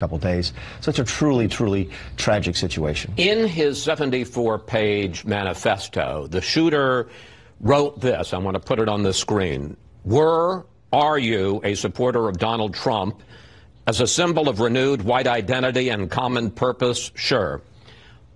couple days. So it's a truly, truly tragic situation. In his 74-page manifesto, the shooter wrote this. I want to put it on the screen. Are you a supporter of Donald Trump as a symbol of renewed white identity and common purpose? Sure.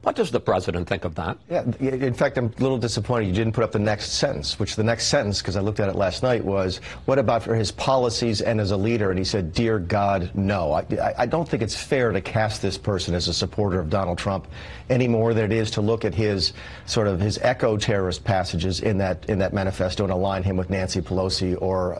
What does the president think of that? Yeah, in fact, I'm a little disappointed you didn't put up the next sentence, which the next sentence, because I looked at it last night, was, what about for his policies and as a leader? And he said, dear God, no. I don't think it's fair to cast this person as a supporter of Donald Trump any more than it is to look at his sort of his eco-terrorist passages in that manifesto and align him with Nancy Pelosi or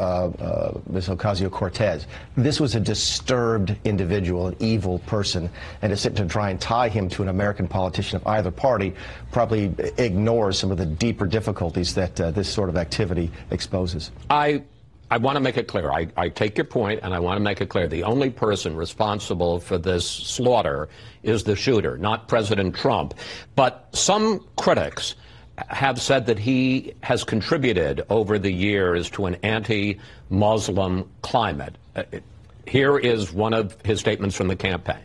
Ms. Ocasio-Cortez. This was a disturbed individual, an evil person, and to try and tie him to an American politician of either party probably ignores some of the deeper difficulties that this sort of activity exposes. I want to make it clear. I take your point, and I want to make it clear. The only person responsible for this slaughter is the shooter, not President Trump. But some critics have said that he has contributed over the years to an anti-Muslim climate. Here is one of his statements from the campaign.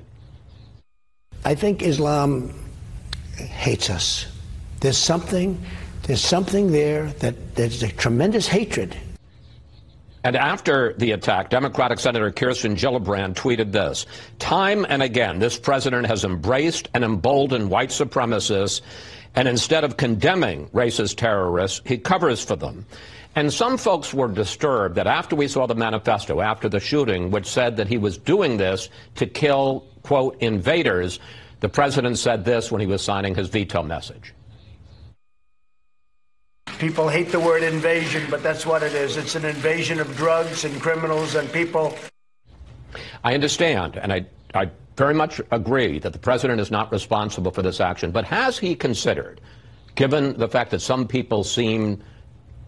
I think Islam hates us. There's something there that there's a tremendous hatred. And after the attack, Democratic Senator Kirsten Gillibrand tweeted this: time and again, this president has embraced and emboldened white supremacists, and instead of condemning racist terrorists, he covers for them. And some folks were disturbed that after we saw the manifesto, after the shooting, which said that he was doing this to kill, quote, invaders, the president said this when he was signing his veto message. People hate the word invasion, but that's what it is. It's an invasion of drugs and criminals and people. I understand, and I very much agree that the president is not responsible for this action. But has he considered, given the fact that some people seem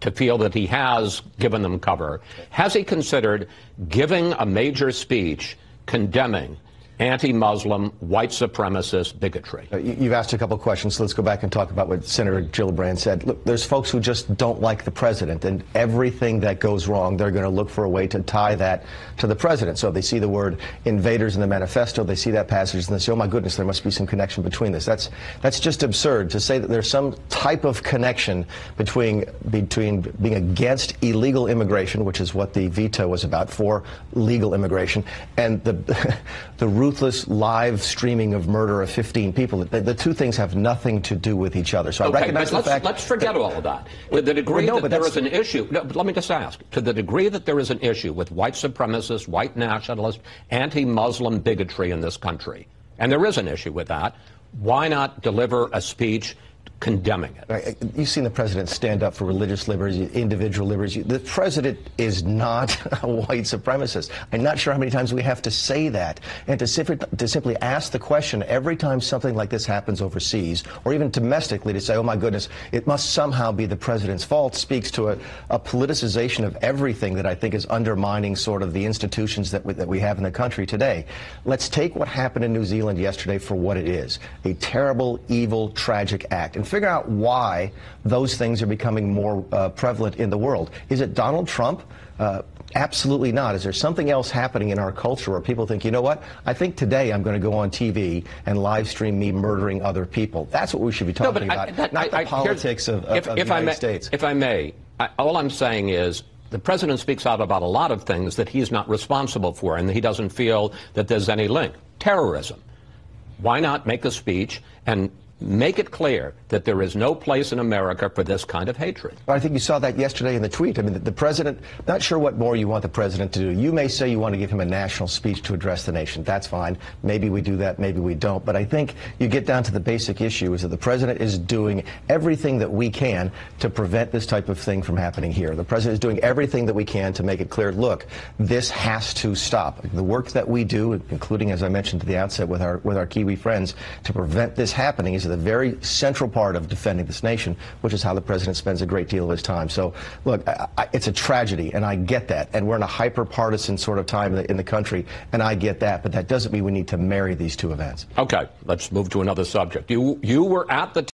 to feel that he has given them cover, has he considered giving a major speech condemning anti-Muslim, white supremacist bigotry? You've asked a couple of questions, so let's go back and talk about what Senator Gillibrand said. Look, there's folks who just don't like the president, and everything that goes wrong, they're going to look for a way to tie that to the president. So if they see the word invaders in the manifesto, they see that passage, and they say, oh my goodness, there must be some connection between this. That's just absurd to say that there's some type of connection between being against illegal immigration, which is what the veto was about, for legal immigration, and the ruthless live streaming of murder of 15 people. The two things have nothing to do with each other. So okay, I recognize the fact. Let's forget all of that. To the degree that there is an issue, but let me just ask, to the degree that there is an issue with white supremacist, white nationalist, anti-Muslim bigotry in this country, and there is an issue with that, why not deliver a speech condemning it? You've seen the president stand up for religious liberties, individual liberties. The president is not a white supremacist. I'm not sure how many times we have to say that. And to simply ask the question every time something like this happens overseas, or even domestically, to say, oh my goodness, it must somehow be the president's fault, speaks to a politicization of everything that I think is undermining sort of the institutions that we have in the country today. Let's take what happened in New Zealand yesterday for what it is: a terrible, evil, tragic act. And figure out why those things are becoming more prevalent in the world. Is it Donald Trump? Absolutely not. Is there something else happening in our culture where people think, you know what, I think today I'm going to go on TV and live stream me murdering other people? That's what we should be talking about, not the politics of the United States. If I may, all I'm saying is the president speaks out about a lot of things that he's not responsible for, and he doesn't feel that there's any link. Terrorism. Why not make a speech and make it clear that there is no place in America for this kind of hatred? I think you saw that yesterday in the tweet. I mean, the president, not sure what more you want the president to do. You may say you want to give him a national speech to address the nation. That's fine. Maybe we do that, maybe we don't. But I think you get down to the basic issue is that the president is doing everything that we can to prevent this type of thing from happening here. The president is doing everything that we can to make it clear, look, this has to stop. The work that we do, including, as I mentioned at the outset, with our Kiwi friends, to prevent this happening is the very central part of defending this nation, which is how the president spends a great deal of his time. So, look, it's a tragedy, and I get that. And we're in a hyper-partisan sort of time in the country, and I get that. But that doesn't mean we need to marry these two events. Okay, let's move to another subject. You were at the